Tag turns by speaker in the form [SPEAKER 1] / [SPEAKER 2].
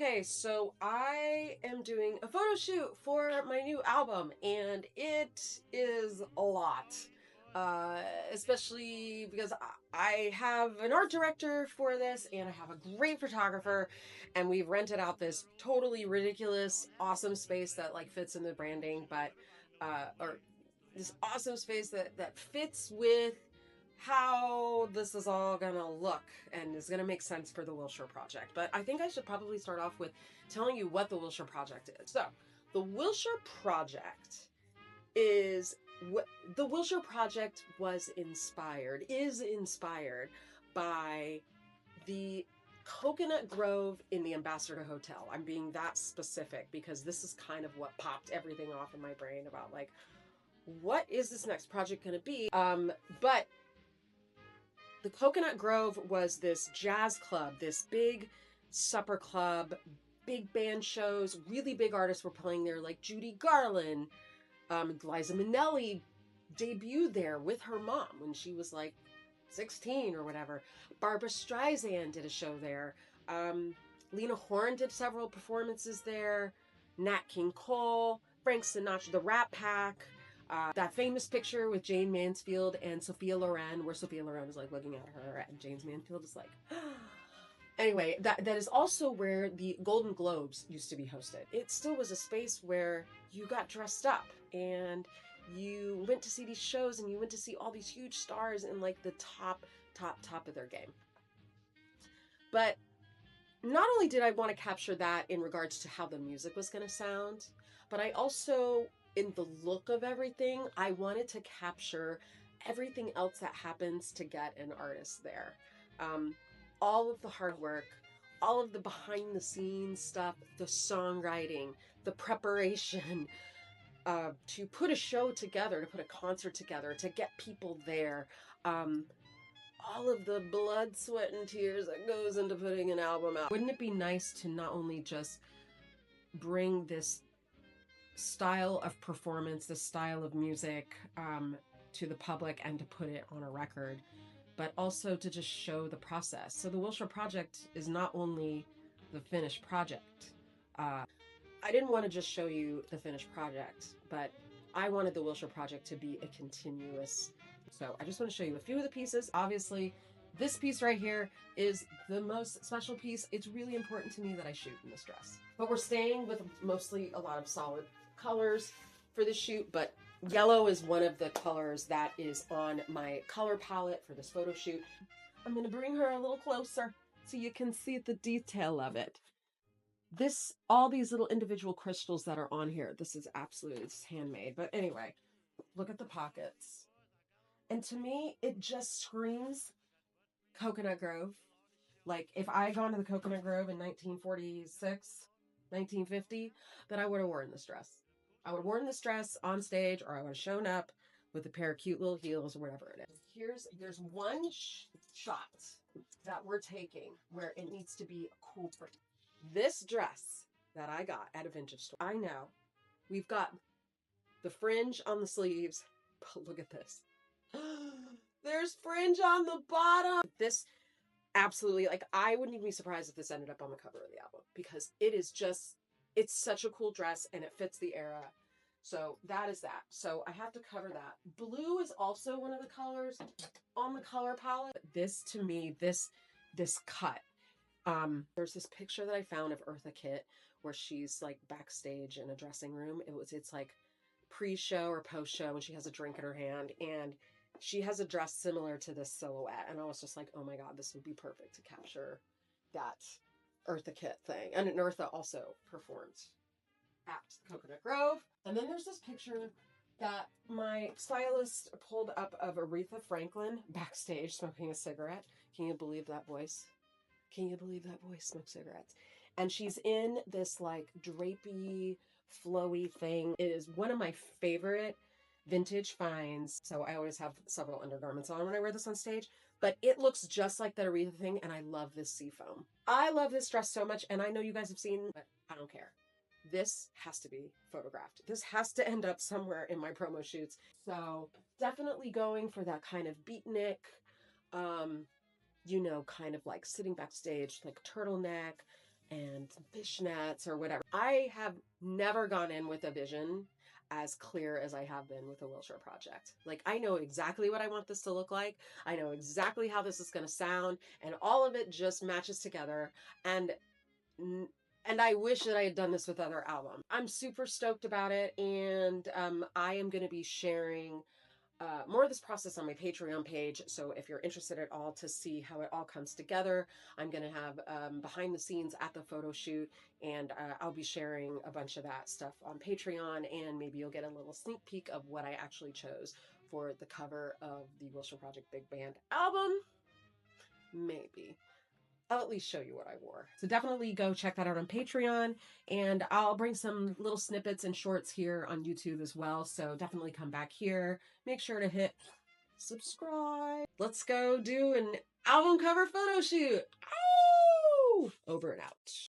[SPEAKER 1] Okay, so I am doing a photo shoot for my new album, and it is a lot. Especially because I have an art director for this, and I have a great photographer, and we've rented out this totally ridiculous, awesome space that like fits in the branding, or this awesome space that fits with how this is all gonna look and is gonna make sense for the Wilshire Project. But I think I should probably start off with telling you what the Wilshire Project is. So, the Wilshire Project is what the Wilshire Project is inspired by the Coconut Grove in the Ambassador Hotel. I'm being that specific because this is kind of what popped everything off in my brain about like, what is this next project going to be? But the Coconut Grove was this jazz club, this big supper club, big band shows, really big artists were playing there, like Judy Garland. Liza Minnelli debuted there with her mom when she was like 16 or whatever. Barbara Streisand did a show there. Lena Horne did several performances there. Nat King Cole, Frank Sinatra, the Rat Pack. That famous picture with Jane Mansfield and Sophia Loren, where Sophia Loren is like looking at her, and Jane Mansfield is like. Anyway, that is also where the Golden Globes used to be hosted. It still was a space where you got dressed up and you went to see these shows and you went to see all these huge stars in like the top of their game. But not only did I want to capture that in regards to how the music was going to sound, but I also, in the look of everything, I wanted to capture everything else that happens to get an artist there. All of the hard work, all of the behind the scenes stuff, the songwriting, the preparation, to put a show together, to put a concert together, to get people there. All of the blood, sweat, and tears that goes into putting an album out. Wouldn't it be nice to not only just bring this style of performance, this style of music, to the public and to put it on a record, but also to just show the process. So the Wilshire Project is not only the finished project. I didn't want to just show you the finished project, but I wanted the Wilshire Project to be a continuous. So I just want to show you a few of the pieces. Obviously, this piece right here is the most special piece. It's really important to me that I shoot in this dress. But we're staying with mostly a lot of solid colors for the shoot, but yellow is one of the colors that is on my color palette for this photo shoot. I'm going to bring her a little closer so you can see the detail of it. All these little individual crystals that are on here, this is handmade. But anyway, look at the pockets. And to me, it just screams Coconut Grove. Like if I had gone to the Coconut Grove in 1946, 1950, then I would have worn this dress. I would have worn this dress on stage, or I would have shown up with a pair of cute little heels or whatever it is. There's one shot that we're taking where it needs to be a cool print. This dress that I got at a vintage store, I know we've got the fringe on the sleeves, but look at this. There's fringe on the bottom. This absolutely, like, I wouldn't even be surprised if this ended up on the cover of the album because it's such a cool dress and it fits the era. So that is that. So I have to cover that. Blue is also one of the colors on the color palette. This, to me, this cut. There's this picture that I found of Eartha Kitt where she's like backstage in a dressing room. It's like pre-show or post-show and she has a drink in her hand and she has a dress similar to this silhouette. And I was just like, oh my God, this would be perfect to capture that Eartha Kitt thing. And Eartha also performed at Coconut Grove. And then there's this picture that my stylist pulled up of Aretha Franklin backstage smoking a cigarette. Can you believe that voice? Can you believe that voice smokes cigarettes? And she's in this like drapey, flowy thing. It is one of my favorite vintage finds. So I always have several undergarments on when I wear this on stage. But it looks just like that Aretha thing, and I love this seafoam. I love this dress so much, and I know you guys have seen, but I don't care. This has to be photographed. This has to end up somewhere in my promo shoots. So definitely going for that kind of beatnik, kind of like sitting backstage, like turtleneck, and fishnets or whatever. I have never gone in with a vision as clear as I have been with the Wilshire Project. Like, I know exactly what I want this to look like. I know exactly how this is going to sound, and all of it just matches together. And and I wish that I had done this with other albums. I'm super stoked about it, and I am going to be sharing more of this process on my Patreon page. So if you're interested at all to see how it all comes together, I'm going to have behind the scenes at the photo shoot, and I'll be sharing a bunch of that stuff on Patreon, and maybe you'll get a little sneak peek of what I actually chose for the cover of the Wilshire Project Big Band album. Maybe. I'll at least show you what I wore. So definitely go check that out on Patreon, and I'll bring some little snippets and shorts here on YouTube as well. So definitely come back here. Make sure to hit subscribe. Let's go do an album cover photo shoot. Ow! Over and out.